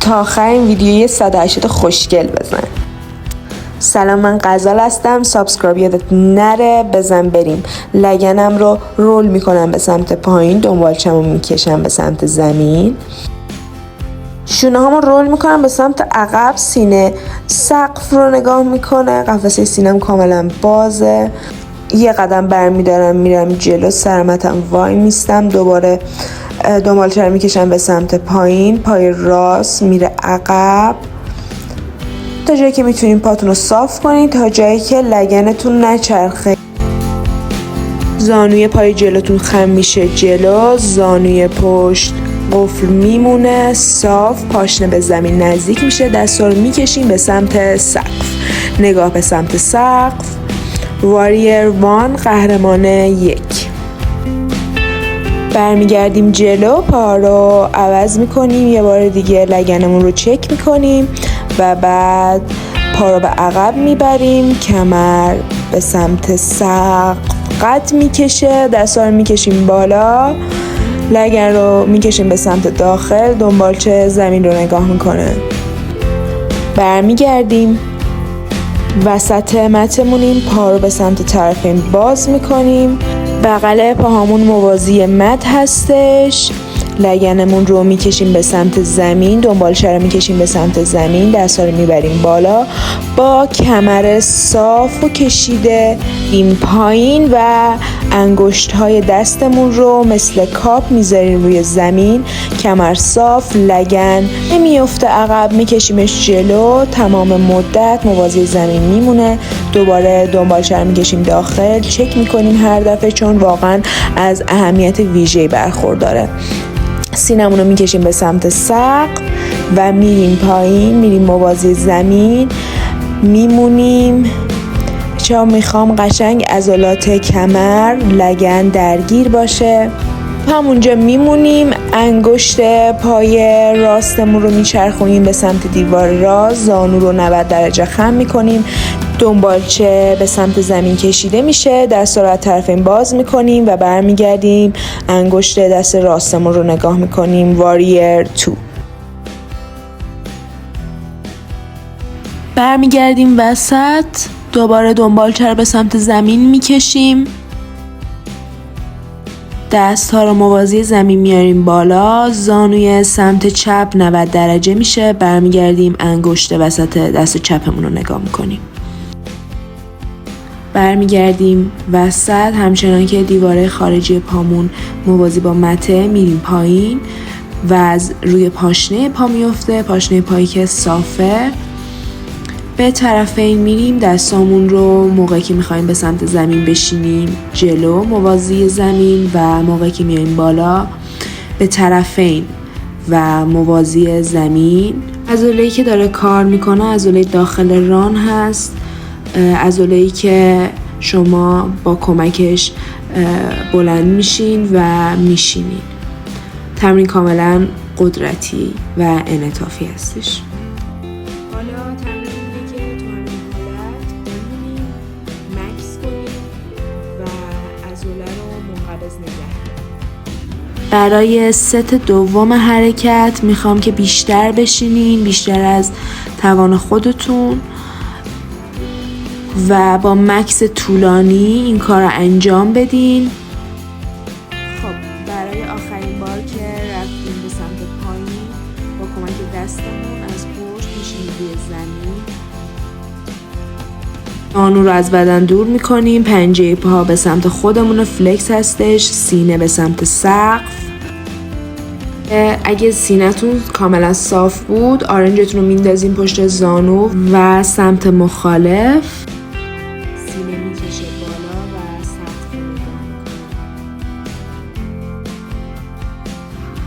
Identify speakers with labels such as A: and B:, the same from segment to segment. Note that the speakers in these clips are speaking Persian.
A: تا آخر این ویدیو یه 180 خوشگل بزن. سلام، من غزال هستم. سابسکرایب یادت نره، بزن بریم. لگنم رو رول میکنم به سمت پایین، دنبالچمو میکشم به سمت زمین، شونه هامو رول میکنم به سمت عقب، سینه سقف رو نگاه میکنه، قفسه سینم کاملا بازه. یه قدم برمیدارم میرم جلو، سرمتم وای میستم، دوباره دنبالچه رو میکشم به سمت پایین، پای راست میره عقب تا جایی که میتونین پاتون رو صاف کنین، تا جایی که لگنتون نچرخه. زانوی پای جلوتون خم میشه جلو، زانوی پشت قفل میمونه صاف، پاشنه به زمین نزدیک میشه، دستا رو میکشیم به سمت سقف، نگاه به سمت سقف. واریر 1، قهرمان 1. برمیگردیم جلو، پا رو عوض میکنیم، یه بار دیگه لگنمون رو چک میکنیم و بعد پا رو به عقب میبریم، کمر به سمت سقف قد میکشه، دستا رو میکشیم بالا، لگن رو میکشیم به سمت داخل، دنبالچه زمین رو نگاه میکنه. برمیگردیم وسط متمونیم، پا رو به سمت طرفین باز میکنیم، بغل پاهامون موازی مت هستش، لگنمون رو میکشیم به سمت زمین، دنبالچه رو میکشیم به سمت زمین، دستا رو میبریم بالا، با کمر صاف و کشیده این پایین و انگشت های دستمون رو مثل کاپ میذاریم روی زمین، کمر صاف، لگن نمیفته عقب، میکشیمش جلو، تمام مدت موازی زمین میمونه. دوباره دنبالچه رو میکشیم داخل، چک میکنیم هر دفعه چون واقعا از اهمیت ویژه‌ای برخورداره. سینمون رو میکشیم به سمت سقف و میریم پایین، میریم موازی زمین، میمونیم. چرا میخوام قشنگ عضلات کمر، لگن درگیر باشه. همونجا میمونیم، انگشت پای راستمون رو میچرخونیم به سمت دیوار راست، زانو رو 90 درجه خم میکنیم، دنبالچه به سمت زمین کشیده میشه، دستا رو از طرفین باز میکنیم و برمیگردیم، انگشت دست راستمون رو نگاه میکنیم. واریر 2. برمیگردیم وسط، دوباره دنبالچه رو به سمت زمین میکشیم، دست ها رو موازی زمین میاریم بالا، زانوی سمت چپ 90 درجه میشه، برمیگردیم انگشت وسط دست چپمون رو نگاه میکنیم. برمیگردیم وسط، همچنان که دیواره خارجی پامون موازی با مته، میریم پایین و از روی پاشنه پا میفته، پاشنه پایی که صافه، به طرفین میریم، دستامون رو موقعی که میخوایم به سمت زمین بشینیم جلو موازی زمین و موقعی که میایم بالا به طرفین و موازی زمین. عضله‌ای که داره کار میکنه عضله داخل ران هست، عضله‌ای که شما با کمکش بلند میشین و میشینین. تمرین کاملا قدرتی و انعطافی هستش. برای ست دوم حرکت میخوام که بیشتر بشینین، بیشتر از توان خودتون و با مکس طولانی این کار رو انجام بدین. خب برای آخرین بار که رفتیم به سمت پایین، با کمک دستمون از پشت میشینیم روی زمین، زانو رو از بدن دور میکنیم، پنجه پاها به سمت خودمون، فلکس هستش، سینه به سمت سقف. اگه سینه‌تون کاملا صاف بود، آرنجتون رو میندازین پشت زانو و سمت مخالف، سینه میکشه بالا و سقف رو نگاه میکنیم.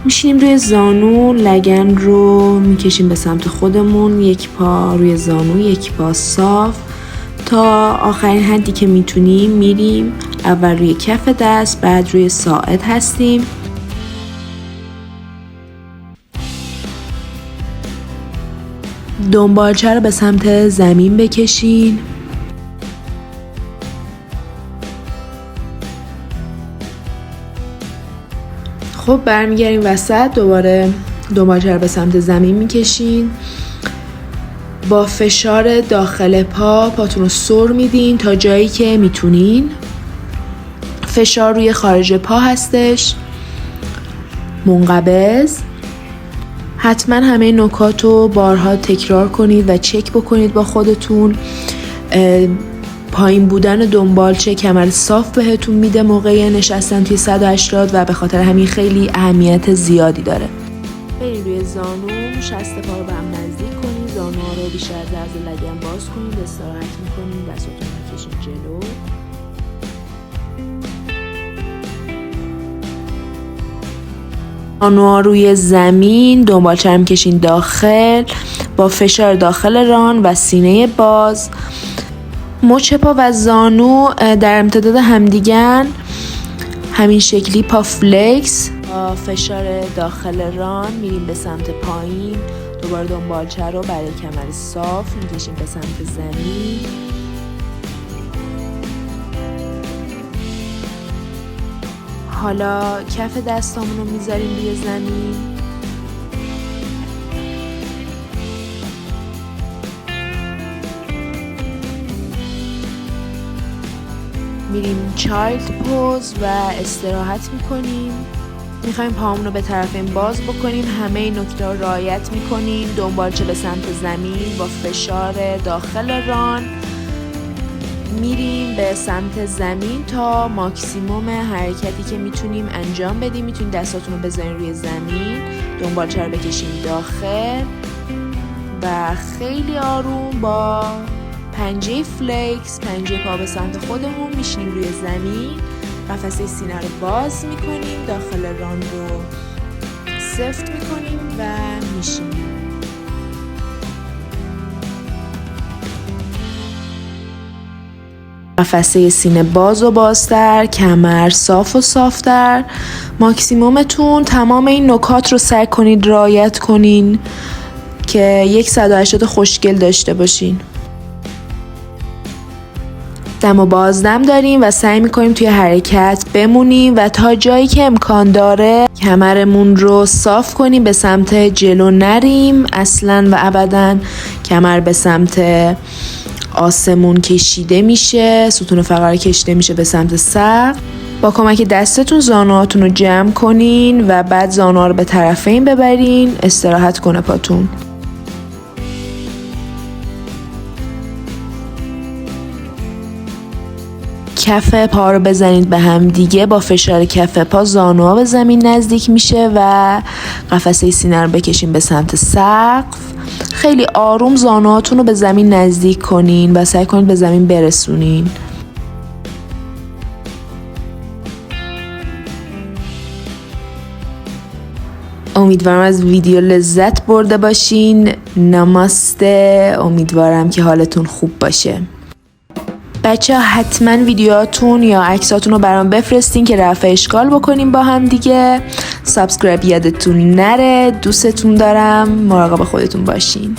A: میشینیم روی زانو، لگن رو میکشیم به سمت خودمون، یک پا روی زانو، یک پا صاف، تا آخرین حدی که میتونیم میریم. اول روی کف دست، بعد روی ساعد هستیم. دنبالچه رو به سمت زمین بکشین. خب برمیگردیم وسط، دوباره دنبالچه رو به سمت زمین میکشین. با فشار داخل پاتون رو سر میدین تا جایی که میتونین. فشار روی خارج پا هستش، منقبض. حتما همه نکات رو بارها تکرار کنید و چک بکنید با خودتون. پایین بودن دنبالچه کمر صاف بهتون میده موقع نشستن توی 180 و به خاطر همین خیلی اهمیت زیادی داره. برید روی زانو، شست پا رو به هم نزدیک کنید، زانوها رو بیشتر از عرض لگن باز کنید، استراحت میکنید، دستاتون رو بکشید جلو. زانوها روی زمین، دنبالچه رو میکشین داخل با فشار داخل ران و سینه باز. مچ پا و زانو در امتداد همدیگن، همین شکلی پا فلکس. با فشار داخل ران میریم به سمت پایین. دوباره دنبالچه رو برای کمر صاف میکشیم به سمت زمین. حالا کف دستامون رو میذاریم روی زمین. میریم چایلد پوز و استراحت میکنیم. میخوایم پاهامون رو به طرفین باز بکنیم. همه این نکته رو رعایت میکنیم. دنبالچه به سمت زمین با فشار داخل ران میریم به سمت زمین تا ماکسیموم حرکتی که میتونیم انجام بدیم. میتونید دستاتون رو بذارین روی زمین، دنبالچه رو بکشین داخل و خیلی آروم با پنجه فلکس، پنجه پا به سمت خودمون میشینیم روی زمین. قفسه سینه رو باز میکنیم، داخل ران رو سفت میکنیم و میشینیم. قفسه سینه باز و بازتر، کمر صاف و صافتر. ماکسیمومتون تمام این نکات رو سعی کنید رعایت کنین که 180 خوشگل داشته باشین. دم و بازدم داریم و سعی میکنیم توی حرکت بمونیم و تا جایی که امکان داره کمرمون رو صاف کنیم، به سمت جلو نریم اصلا و ابدا. کمر به سمت آسمون کشیده میشه، ستون فقرات کشیده میشه به سمت سقف. با کمک دستتون زانوهاتون رو جمع کنین و بعد زانوها رو به طرفین ببرین، استراحت کنه پاتون. کف پا رو بزنید به هم دیگه. با فشار کف پا زانوها به زمین نزدیک میشه و قفسه سینه رو بکشین به سمت سقف. خیلی آروم زانوهاتون رو به زمین نزدیک کنین و سعی کنید به زمین برسونین. امیدوارم از ویدیو لذت برده باشین. نماسته. امیدوارم که حالتون خوب باشه. بچه ها حتما ویدیوهاتون یا عکساتون رو برام بفرستین که رفع اشکال بکنیم با هم دیگه. سابسکرایب یادتون نره. دوستتون دارم. مراقب خودتون باشین.